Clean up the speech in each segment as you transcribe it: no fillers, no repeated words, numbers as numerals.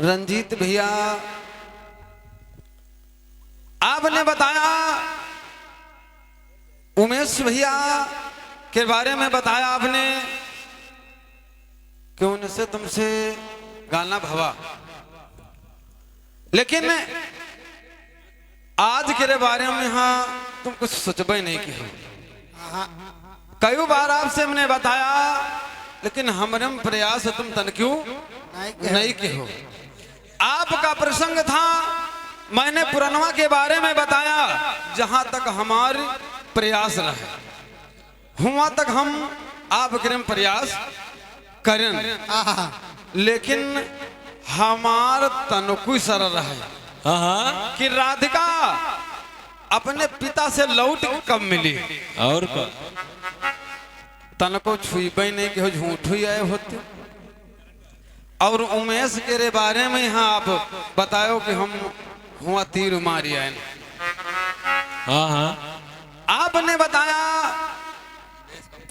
रंजीत भैया आपने बताया, उमेश भैया के बारे में बताया आपने कि उनसे तुमसे गाना भवा, लेकिन आज के बारे में यहाँ तुम कुछ सोचबे ही नहीं की। कई बार आपसे हमने बताया, लेकिन हमारे प्रयास तुम तन क्यों नहीं के हो। आपका प्रसंग था, मैंने पुरनवा के बारे में बताया, जहां तक हमारे प्रयास रहे हुआ तक हम आपके प्रयास करें, लेकिन हमार तनको सर रहे कि राधिका अपने पिता से लौट कब मिली और तनको छुईबे नहीं कि झूठ ही आए होते। और उमेश के बारे में यहाँ आप बताओ कि हम हुआ तीर मारी आए। आपने बताया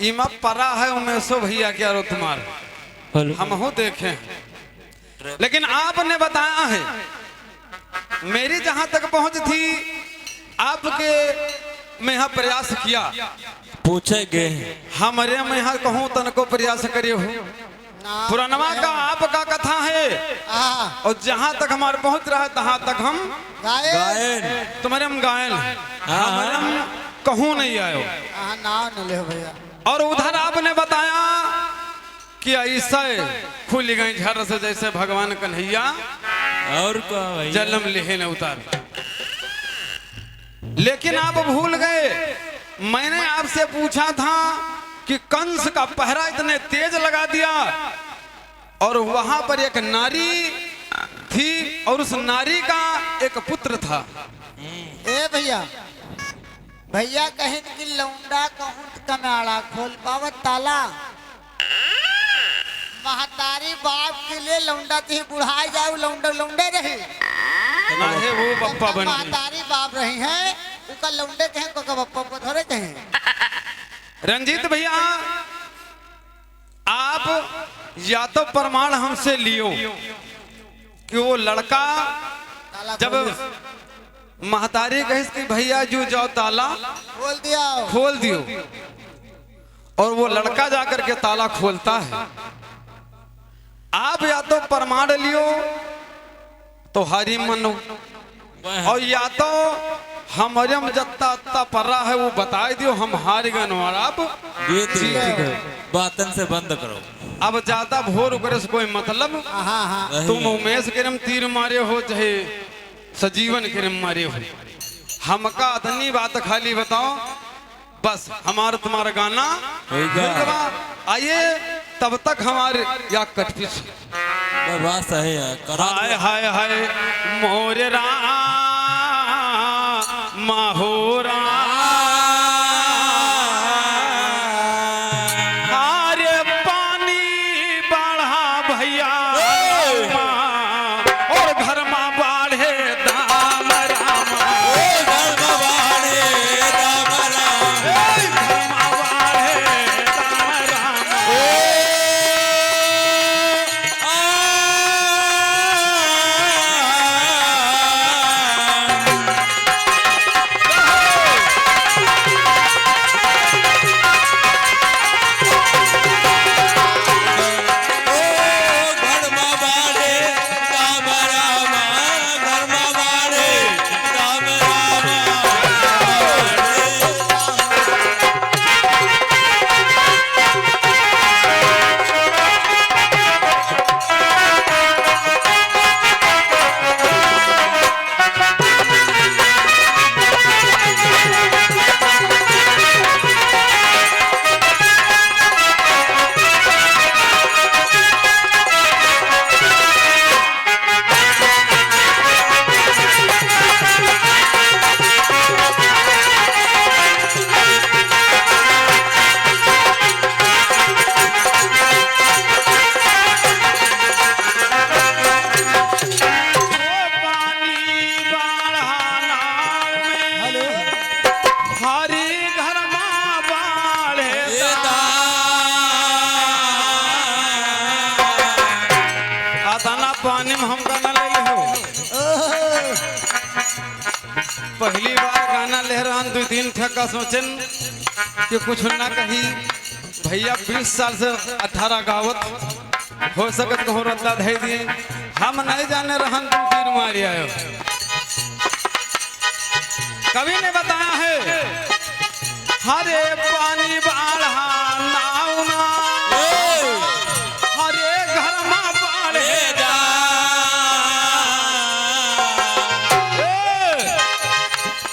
इमा परा है उमेशो भैया क्या रो तुम्हार हम हो देखे, लेकिन आपने बताया है मेरी जहां तक पहुंच थी आपके मैं यहाँ प्रयास किया, पूछे गए हमारे में यहाँ कहूँ तनको प्रयास करे हो। पुरानवा का आपका कथा है, और जहां तक हमारे पहुंच रहा है तहां तक हम गायन तुम्हारे हम गायन हमारे हम कहूँ नहीं आयो। भैया और उधर आपने बताया कि ऐसा खुल गई झर से जैसे भगवान कन्हैया और जन्म लिहे न उतार। लेकिन आप भूल गए, मैंने आपसे पूछा था कि कंस का पहरा इतने तेज लगा दिया, और वहां पर एक नारी थी और उस नारी का एक पुत्र था। ए भैया भैया कहीं कि लौंडा कहूँ कनाड़ा खोल पावत ताला, महतारी बाप के लिए लौंडा थी बुढ़ा जाओ लौंडे लौंडे रही है वो बप्पा बन महतारी बाप रही है उनका लौंडे कहें को बप्पा को थोड़े कहें। रंजीत भैया आप या तो प्रमाण हमसे लियो कि वो लड़का जब महतारी कहिस कि भैया जो जाओ ताला खोल दियो, और वो लड़का जाकर के ताला खोलता है। आप या तो प्रमाण लियो तो हरी मनो, और या तो हमारे में जत्ता अत्ता पर्रा है वो बता दियो, हम हार गए और आप बातन से बंद करो। अब ज्यादा भोर करे से कोई मतलब, तुम उमेश के तीर मारे हो चाहे सजीवन के मारे हो, हमका इतनी बात खाली बताओ बस हमारा तुम्हारा गाना आइए, तब तक हमारे या कटपिस बात सही है। हाय हाय हाय मोरे राम माहोरा पानी में हम गाना ले ले हो। ओहो, पहली बार गाना ले रहा दो तीन ठका सोचन कि कुछ ना कही भैया 20 साल से 18 गावत हो सकत को रत्ता धै दिए हम नहीं जाने रहन तुम तीर मारी आयो। कवि ने बताया है हरे पानी बाढ़ा नाव ना हरे घर में बाढ़े जा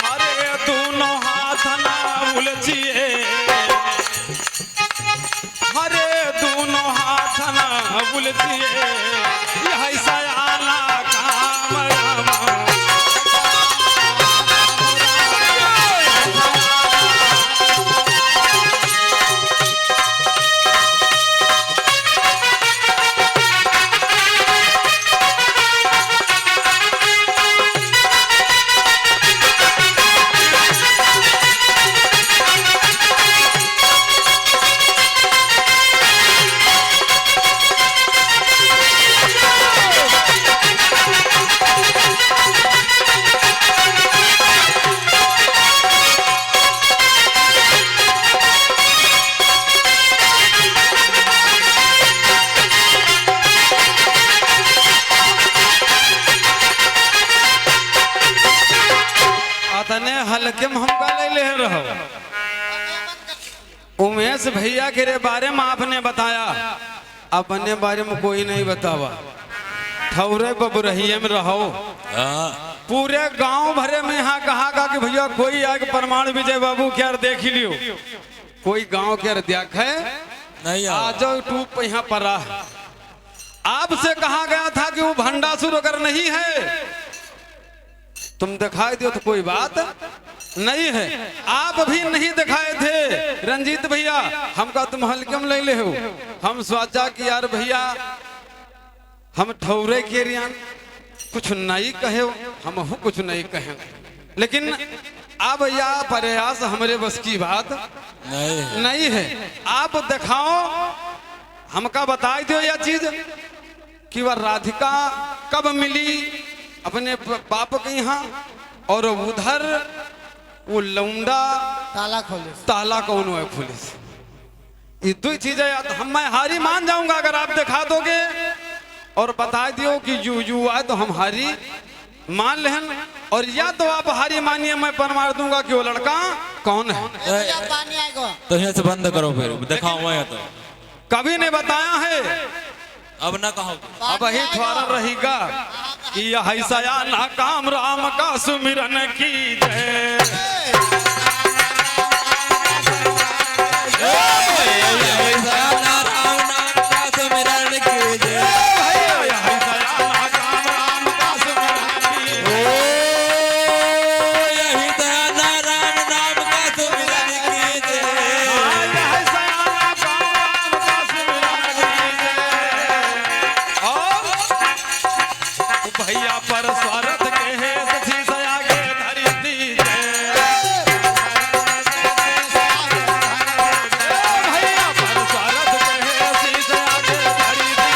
हरे दोनों हाथ ना उलझिए हरे दोनों हाथ ना उलझिए यह सयाना काम रामा। तने हल्के में हमका ले ले रहो। उमेश भैया के रे बारे में आपने बताया अपने बारे में कोई नहीं बतावा। ठौरे बबुरहिए में रहो हाँ पूरे गांव भरे में यहाँ कहा का कि भैया कोई आगे प्रमाण विजय बाबू क्या देख ही लियो कोई गांव के देख है नहीं आ आओ जाओ यूट्यूब पे यहाँ पर रहा। आपसे कहा गया था कि वो भंडासुर अगर नहीं है तुम दिखाई दो तो कोई बात नहीं है। आप भी नहीं दिखाए थे रंजीत भैया हमका तुम हल्के में ले ले हो। हम सोचा कि यार भैया हम ठौरे के रियान कुछ नहीं कहे हम कुछ नहीं कहे लेकिन अब यह प्रयास हमारे बस की बात नहीं है। आप दिखाओ हमका बता दो यह चीज कि वह राधिका कब मिली अपने बाप के यहाँ और उधर वो लौंडा ताला कौन है पुलिस ये दो चीजें या तो हम मैं हारी मान जाऊंगा अगर आप दिखा दोगे और बता दियो कि यू आए तो हम हारी मान लेहन और या तो आप हारी मानिए मैं प्रमाण दूंगा कि वो लड़का कौन है। तो यहाँ से बंद करो फिर दिखाओ मैं तो कभी ने बताया है अब ना कहो अब ही थोड़ा रहेगा कि यह सया ना काम राम का सुमिरन की जय। भैया पर स्वार्थ के है सची सया के धरती भैया पर स्वार्थ के है सची सया के धरती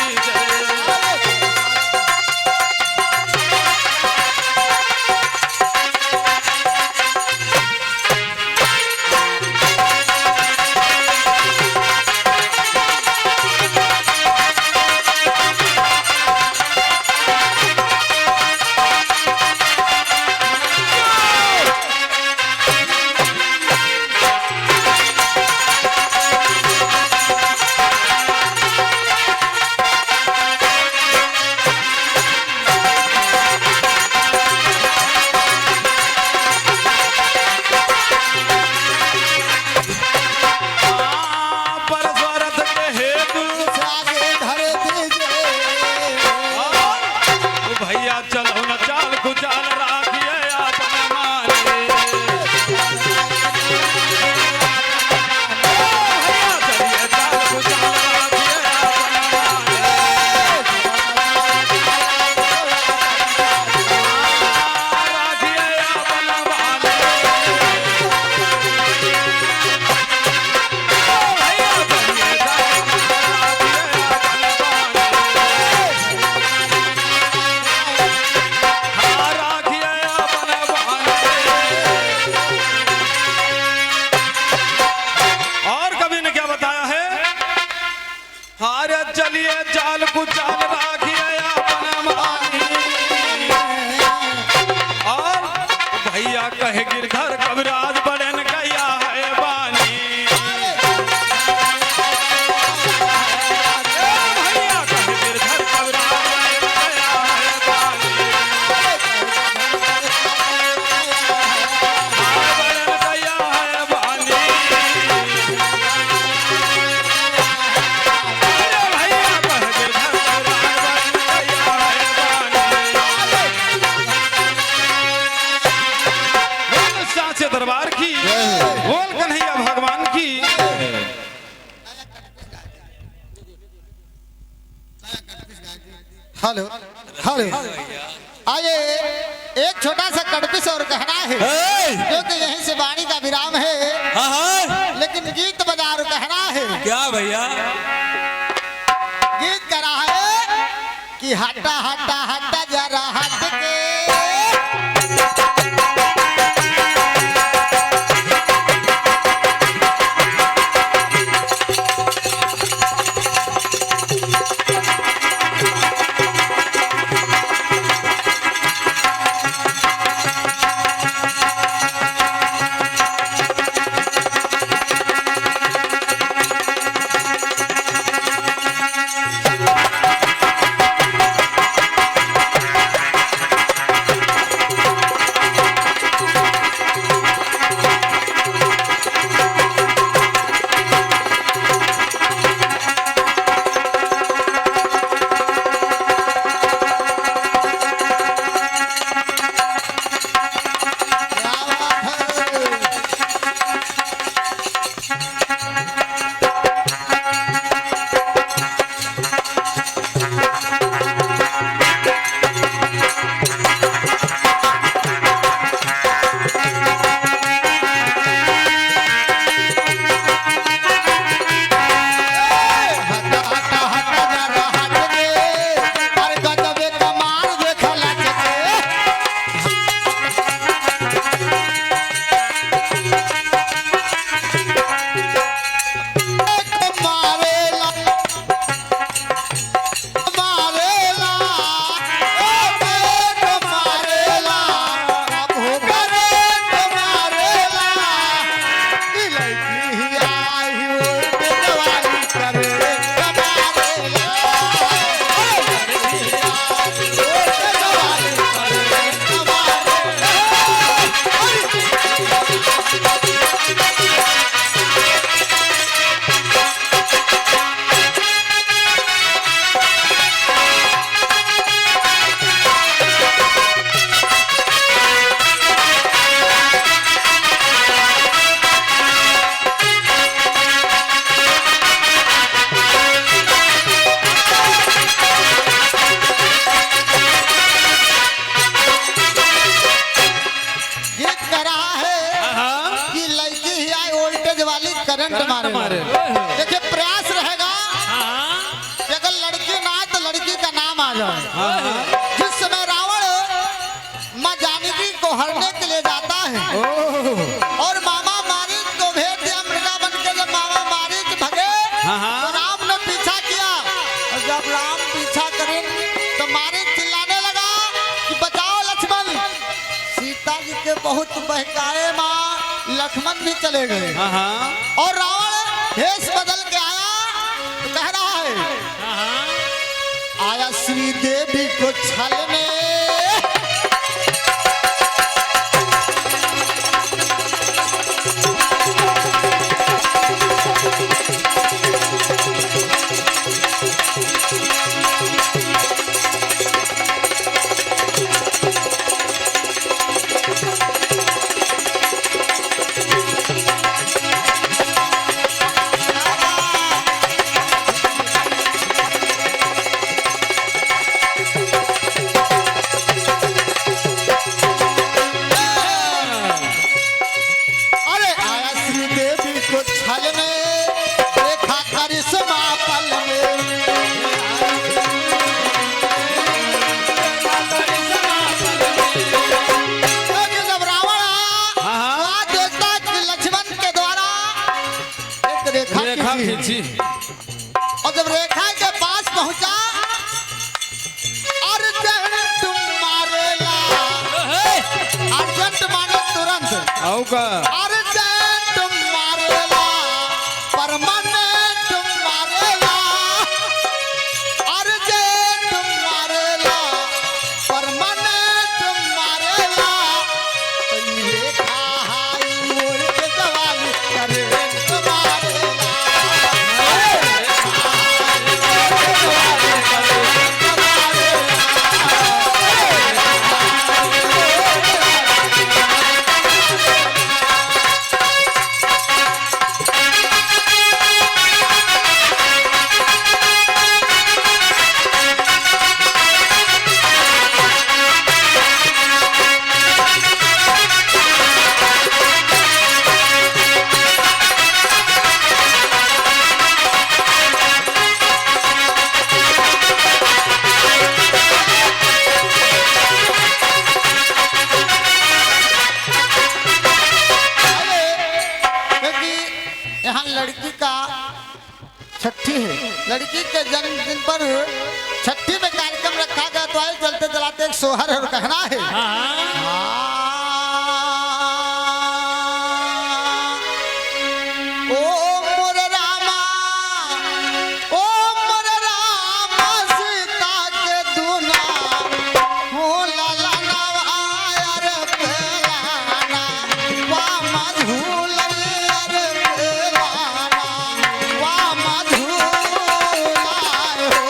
लाज राखिए अपन मानी। और भैया कहे गिरधर कविराज बड़न गया है बानी। भैया कहे गिरधर कविराज बड़न गया है बानी। बड़न गया है बानी। अरे भैया कहे गिरधर कविराज बड़न गया है बानी। साचे दरबार की बोल कन्हैया भगवान की। हेलो हेलो आइए एक छोटा सा कड़पिस और कहना है जो कि यहीं से वाणी का विराम है। हाँ हाँ लेकिन गीत बाजार कहना है। क्या भैया गीत करा है कि हटा हटा हटा जरा हट के करंट मारे। देखिए प्रयास रहेगा कि अगर लड़की ना आए तो लड़की का नाम आ जाए। जिस समय रावण माँ जानकी को हरने के लिए जाता है और मामा मारीच को भेज दिया मृगा बन के। जब मामा मारीच भगे तो राम ने पीछा किया और जब राम पीछा करे तो मारीच चिल्लाने लगा कि बचाओ लक्ष्मण। सीता जी के बहुत बहकाए माँ लक्ष्मण भी चले गए और रावण भेष बदल के आया तो कह रहा है आया श्री देवी को छलने। आओ का अर्जेंट मारेला परमानेंट मारेला अर्जेंट मारेला परमानेंट मारेला ये खाई मोर के जवानी करेंट मारेला यहाँ लड़की का छठी है। लड़की के जन्मदिन पर छठी में कार्यक्रम रखा गया तो आए चलते चलाते एक सोहर और कहना है ओ मोर रामा ओ मोर रामा सीता के दूना हो लाला नवायर पेलाना वा मधुलर पेलाना वा मधुलाय हो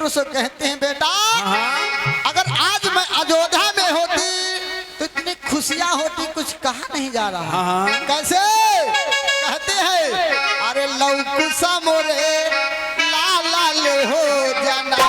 पुत्र से कहते हैं बेटा अगर आज मैं अयोध्या में होती तो इतनी खुशियां होती, कुछ कहा नहीं जा रहा। कैसे कहते हैं, अरे लौकुसा मोरे लाला ले हो जन्म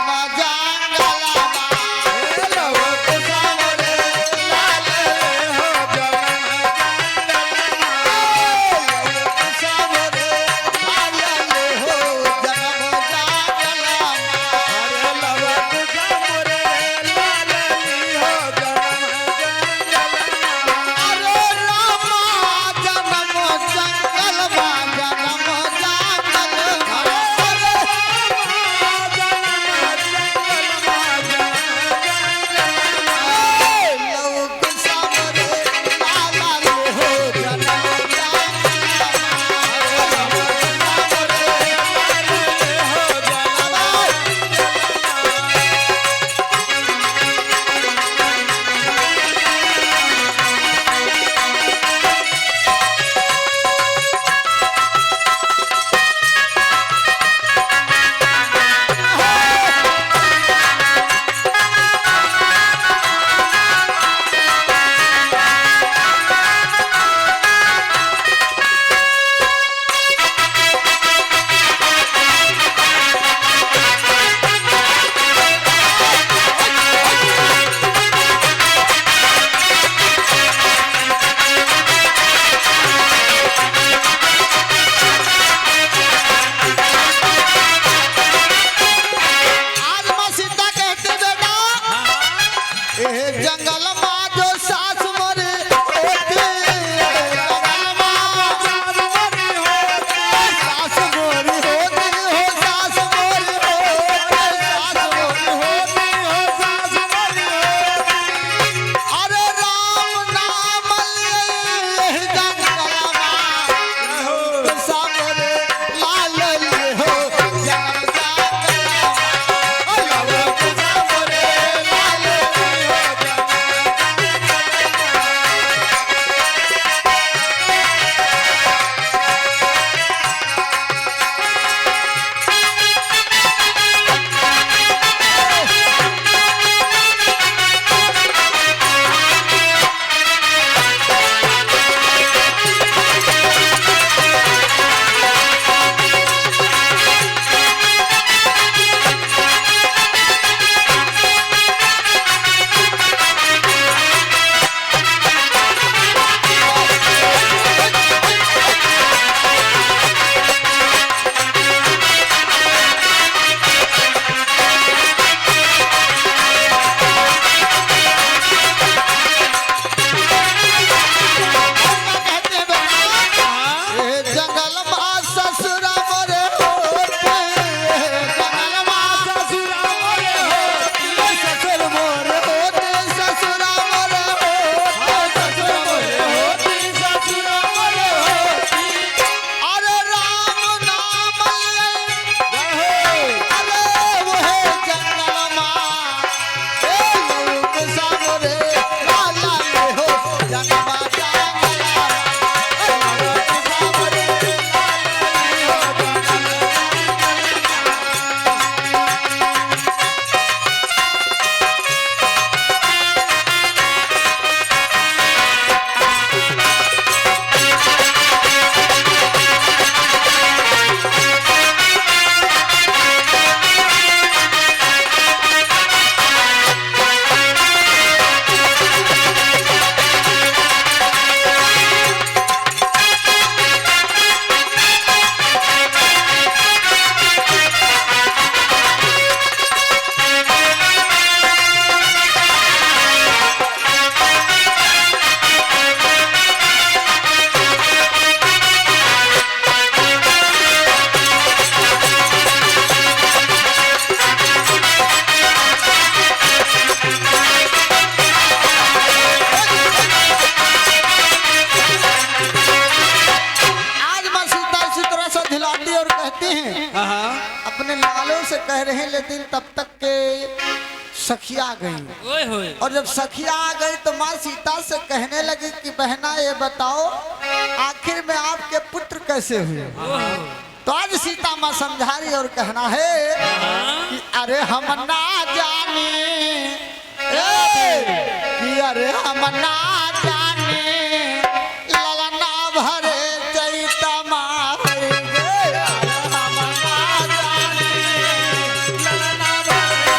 कह रहे हैं, लेकिन तब तक के सखिया आ गई। और जब सखिया आ गई तो माँ सीता से कहने लगी कि बहना ये बताओ आखिर में आपके पुत्र कैसे हुए। तो आज सीता माँ समझा रही और कहना है कि अरे हम ना जाने कि अरे हम ना जाने ललना भरे चैता माँ गे। हम ना जाने ललना भरे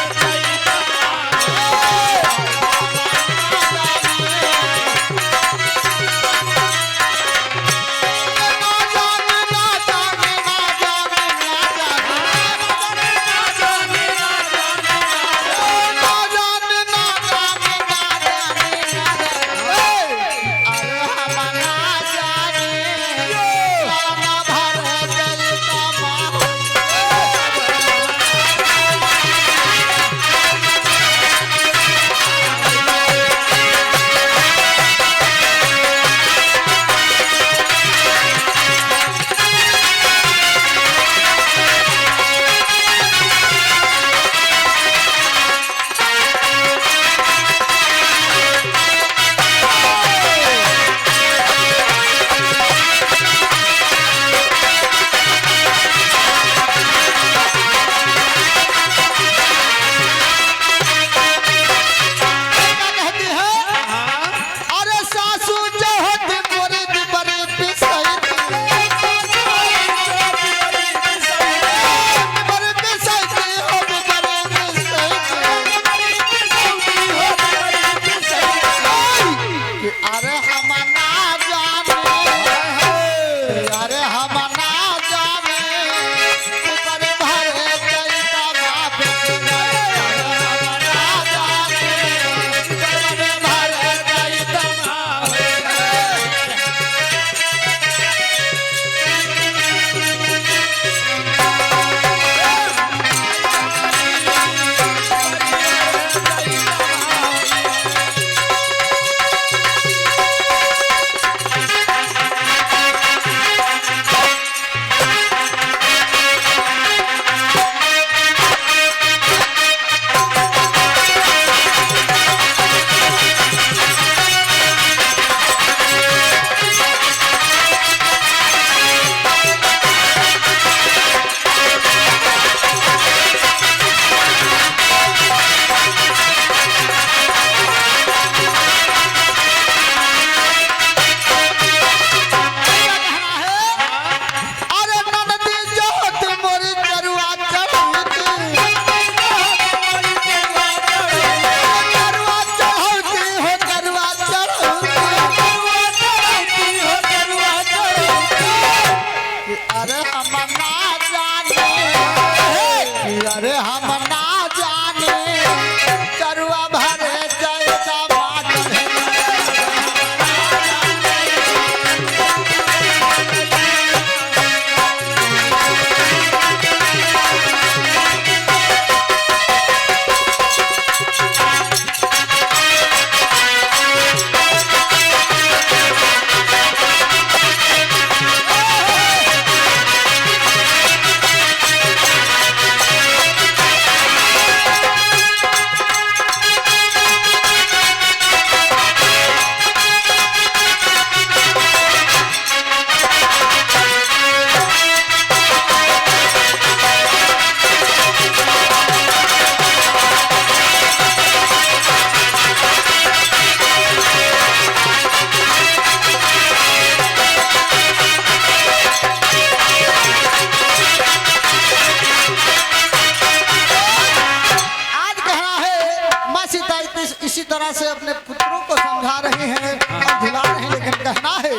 इसी तरह से अपने पुत्रों को समझा रहे हैं और झुला रहे हैं, लेकिन कहना है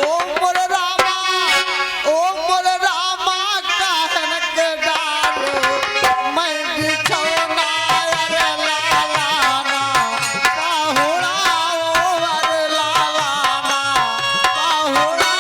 ओम बोले रामा, ओम बोले रामा कहन के डालो मैं बिछौना अरे लालाना पाहुड़ा अरे लालाना पाहुड़ा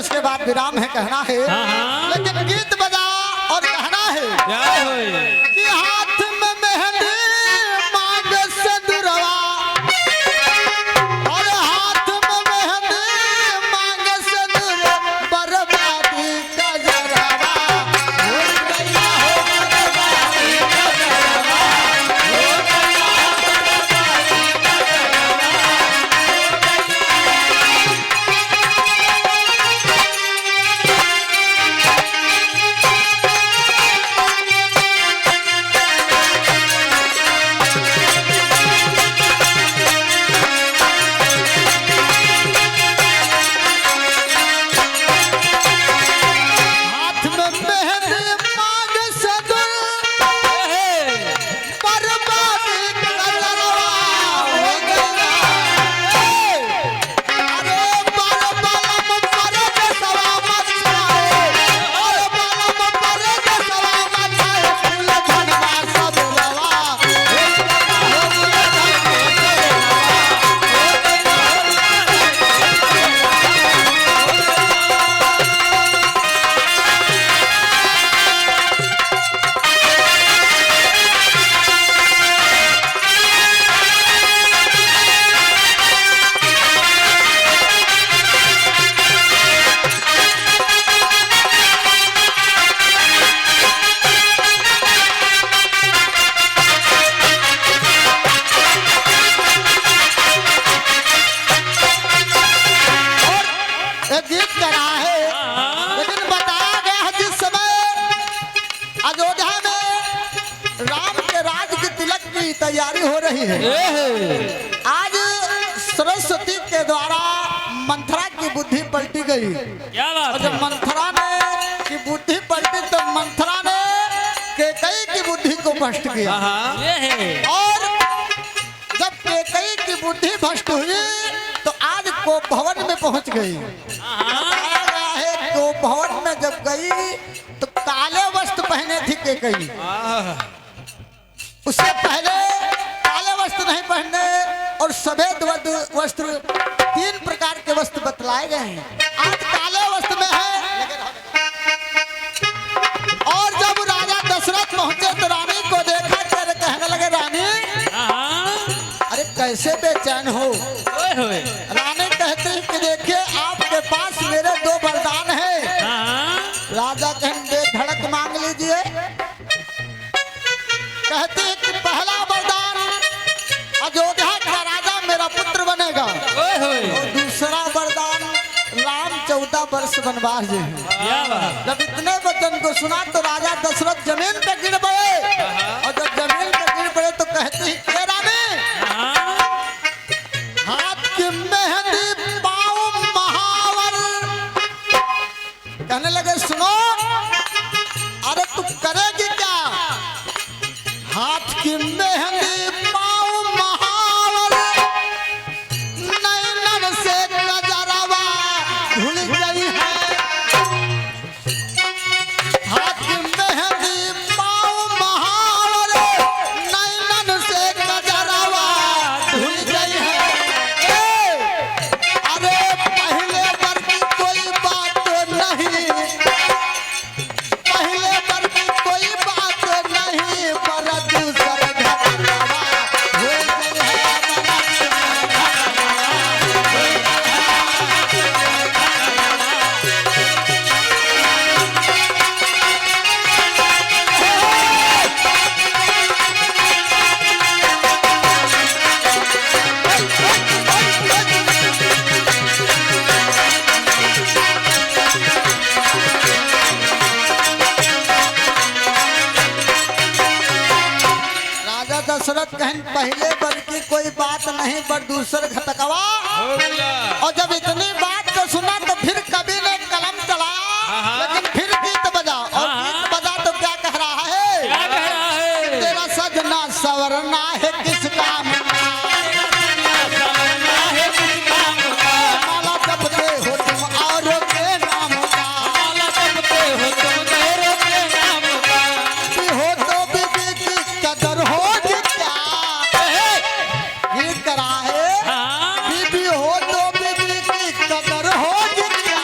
उसके बाद विराम है कहना है, लेकिन गीत बजा और कहना है कि हाथ में मेहंदी मांग सिंदूरवा, और हाथ में मेहंदी मांग सिंदूर, बर्बादी का जरावा हो गया, हो बर्बादी का जरावा हो गया। हाथ में मेहंदी मांग सिंदूर, बर्बादी का जरावा हो गया। अरे बलम पर जसवा मत छाए, अरे बलम पर जसवा मत छाए, फूल धनवा सब लवा हो गया, हो एक गीत करा है, लेकिन बताया गया है जिस समय अयोध्या में राम के राज की तिलक की तैयारी हो रही है, आज सरस्वती के द्वारा मंथरा की बुद्धि पलटी गई। क्या बात और जब मंथरा ने की बुद्धि पलटी तो मंथरा ने केकई की बुद्धि को भ्रष्ट किया, ये है और जब केकई की बुद्धि भ्रष्ट हुई तो आज कोप भवन में पहुंच गई। बताया गया है कोप भवन में जब गई तो काले वस्त्र पहने थी केकई, उससे पहले काले वस्त्र नहीं पहने और सफेद वस्त्र, 3 प्रकार के वस्त्र बतलाए गए हैं। आज काले वस्त्र में है। और जब राजा दशरथ पहुंचे तो रानी को देखा, तेरे कहने लगे रानी अरे कैसे बेचैन हो। रानी कहती कि देखिए आपके पास मेरे 2 वरदान हैं। राजा कहते धड़क मांग लीजिए। कहती कि पहला वरदान अयोध्या का राजा मेरा पुत्र बनेगा, और दूसरा वरदान राम 14 वर्ष वनवास जी। जब इतने वचन को सुना तो राजा दशरथ जमीन पे गिर पड़े, और जब जमीन पे गिर पड़े तो कहती कि रानी हाथ की मेहंदी पाँव महावर। कहने लगे सुनो, अरे तू करेगी क्या। हाथ की मेहंदी पाँव महावर, नैनन से गजरवा धुल गई है। हाथ की मेहंदी पाँव महावर, नैनन से गजरवा धुल गई है। अरे पहले पर की कोई बात नहीं, पहले पर की कोई बात नहीं, पर दूसर घटनावा हो गई है। राजा दशरथ कहें पहले पर की कोई बात नहीं, पर दूसर घटकवा। और जब इतनी बात को सुना तो फिर कवि ने कलम चलाया, लेकिन फिर गीत बजा, और गीत बजा तो क्या कह रहा है, तेरा सजना सवरना है किस काम का, माला जपते हो तुम औरों के नाम का, भी हो तो बीबी की कदर होगी क्या। गीत करा है, बीबी हो तो बीबी की कदर होगी क्या।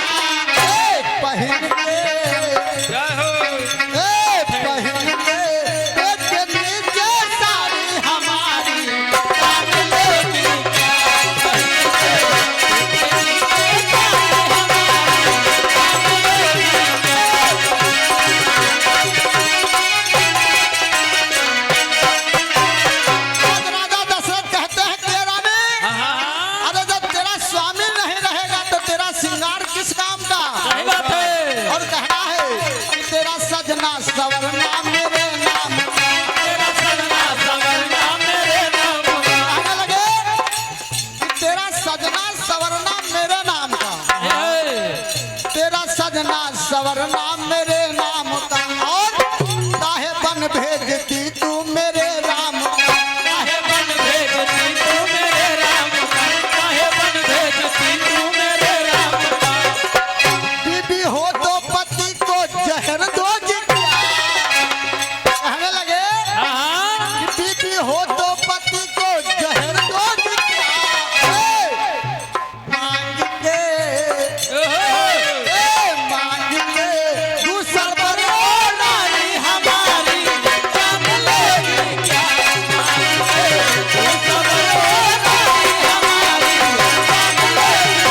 सवरना मेरे नाम का और काहे बन भेजती तू मेरे राम का काहे बन भेजती तू मेरे राम का, काहे बन भेजती तू मेरे राम का। बीबी हो तो पति को जहर दो जी क्या कहने लगे कि बीबी हो तो पति को जहर दो जी क्या मांग के मांग के तू सरवर नारी हमारी जान लेगी क्या मांग के तू सरवर नारी हमारी जान लेगी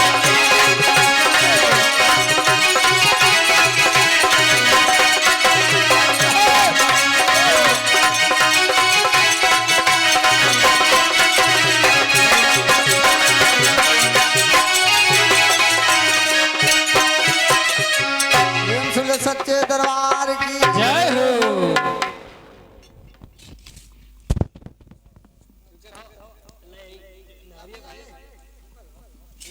प्रेम सुन सच्चे दरबार की